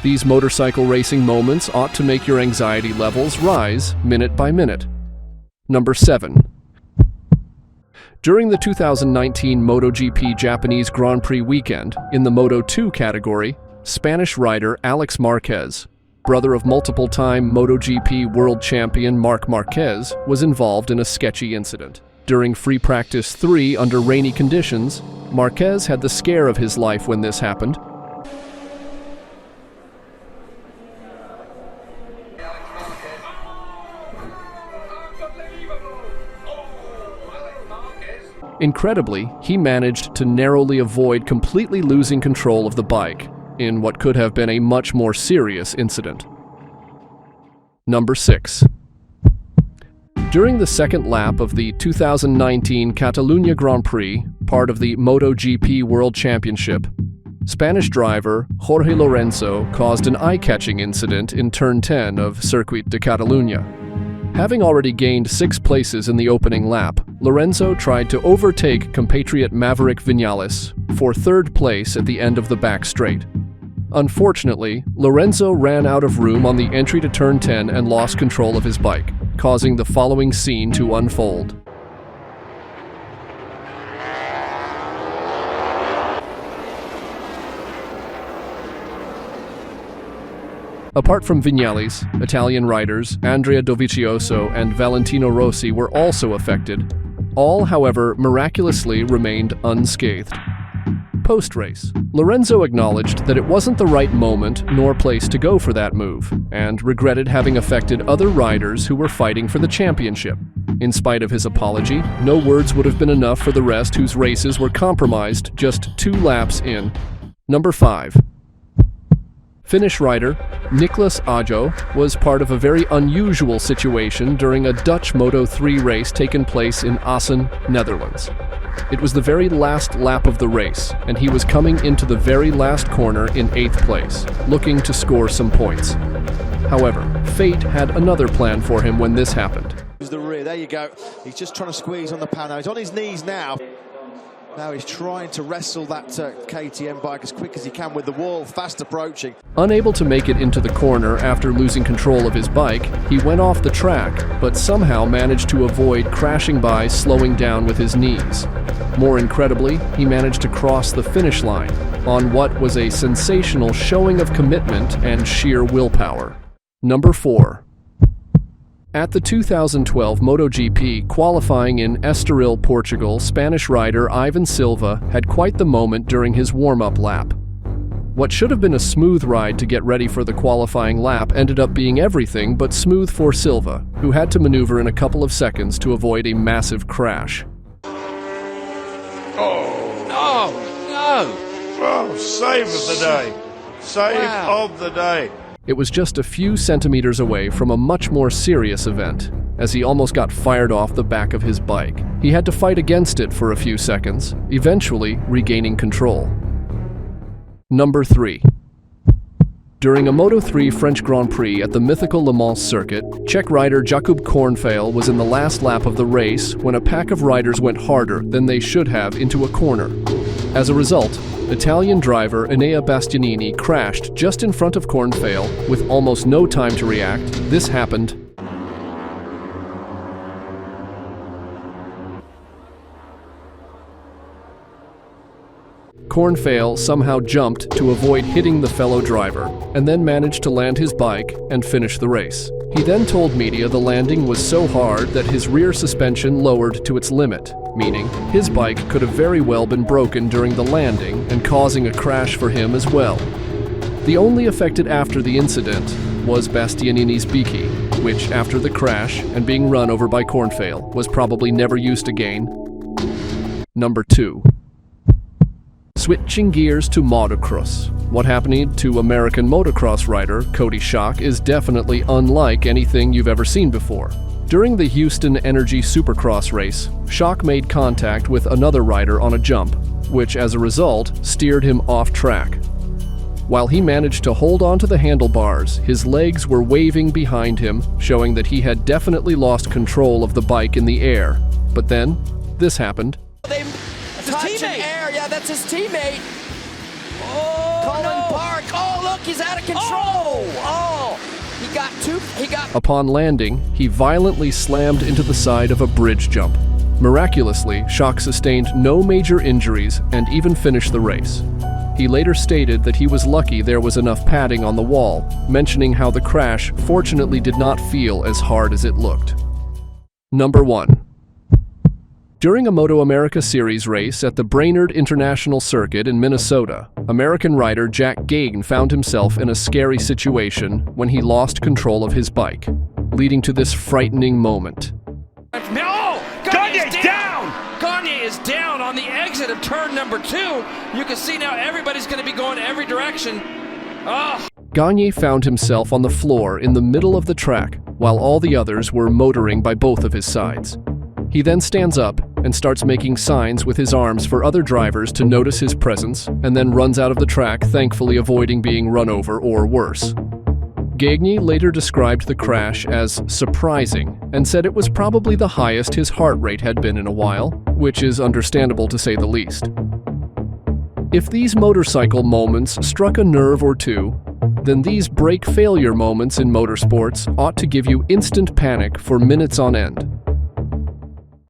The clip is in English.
These motorcycle racing moments ought to make your anxiety levels rise minute by minute. Number 7. During the 2019 MotoGP Japanese Grand Prix weekend, in the Moto 2 category, Spanish rider Alex Marquez, brother of multiple-time MotoGP world champion Marc Marquez, was involved in a sketchy incident. During free practice 3 under rainy conditions, Marquez had the scare of his life when this happened. Incredibly, he managed to narrowly avoid completely losing control of the bike, in what could have been a much more serious incident. Number 6. During the second lap of the 2019 Catalunya Grand Prix, part of the MotoGP World Championship, Spanish driver Jorge Lorenzo caused an eye-catching incident in turn 10 of Circuit de Catalunya. Having already gained 6 places in the opening lap, Lorenzo tried to overtake compatriot Maverick Viñales for 3rd place at the end of the back straight. Unfortunately, Lorenzo ran out of room on the entry to turn 10 and lost control of his bike, causing the following scene to unfold. Apart from Viñales, Italian riders Andrea Dovizioso and Valentino Rossi were also affected. All, however, miraculously remained unscathed. Post-race, Lorenzo acknowledged that it wasn't the right moment nor place to go for that move, and regretted having affected other riders who were fighting for the championship. In spite of his apology, no words would have been enough for the rest whose races were compromised just 2 laps in. Number 5. Finnish rider Niklas Ajo was part of a very unusual situation during a Dutch Moto 3 race taken place in Assen, Netherlands. It was the very last lap of the race, and he was coming into the very last corner in 8th place, looking to score some points. However, fate had another plan for him when this happened. The rear, there you go. He's just trying to squeeze on the panel. He's on his knees now. Now he's trying to wrestle that KTM bike as quick as he can with the wall fast approaching. Unable to make it into the corner after losing control of his bike, he went off the track, but somehow managed to avoid crashing by, slowing down with his knees. More incredibly, he managed to cross the finish line on what was a sensational showing of commitment and sheer willpower. Number 4. At the 2012 MotoGP qualifying in Estoril, Portugal, Spanish rider Ivan Silva had quite the moment during his warm-up lap. What should have been a smooth ride to get ready for the qualifying lap ended up being everything but smooth for Silva, who had to maneuver in a couple of seconds to avoid a massive crash. Oh, no! Oh, save of the day. Save of the day. It was just a few centimeters away from a much more serious event, as he almost got fired off the back of his bike. He had to fight against it for a few seconds, eventually regaining control. Number 3. During a Moto 3 French Grand Prix at the mythical Le Mans circuit, Czech rider Jakub Kornfeil was in the last lap of the race when a pack of riders went harder than they should have into a corner. As a result, Italian driver Enea Bastianini crashed just in front of Kornfeil with almost no time to react. This happened Kornfeil somehow jumped to avoid hitting the fellow driver, and then managed to land his bike and finish the race. He then told media the landing was so hard that his rear suspension lowered to its limit, meaning his bike could have very well been broken during the landing and causing a crash for him as well. The only affected after the incident was Bastianini's Beaky, which after the crash and being run over by Kornfeil was probably never used again. Number 2. Switching gears to motocross. What happened to American motocross rider Cody Shock is definitely unlike anything you've ever seen before. During the Houston Energy Supercross race, Shock made contact with another rider on a jump, which as a result steered him off track. While he managed to hold onto the handlebars, his legs were waving behind him, showing that he had definitely lost control of the bike in the air. But then, this happened. That's his teammate. Yeah, that's his teammate. Oh, Colin no. Park Oh, look, he's out of control. Oh, he got two. Upon landing, he violently slammed into the side of a bridge jump. Miraculously, Schock sustained no major injuries and even finished the race. He later stated that he was lucky there was enough padding on the wall, mentioning how the crash fortunately did not feel as hard as it looked. Number 1. During a Moto America Series race at the Brainerd International Circuit in Minnesota, American rider Gagne found himself in a scary situation when he lost control of his bike, leading to this frightening moment. No! Gagne's down! Gagne is down on the exit of turn number 2. You can see now everybody's going to be going every direction. Oh! Gagne found himself on the floor in the middle of the track, while all the others were motoring by both of his sides. He then stands up and starts making signs with his arms for other drivers to notice his presence, and then runs out of the track, thankfully avoiding being run over or worse. Gagne later described the crash as surprising and said it was probably the highest his heart rate had been in a while, which is understandable to say the least. If these motorcycle moments struck a nerve or two, then these brake failure moments in motorsports ought to give you instant panic for minutes on end.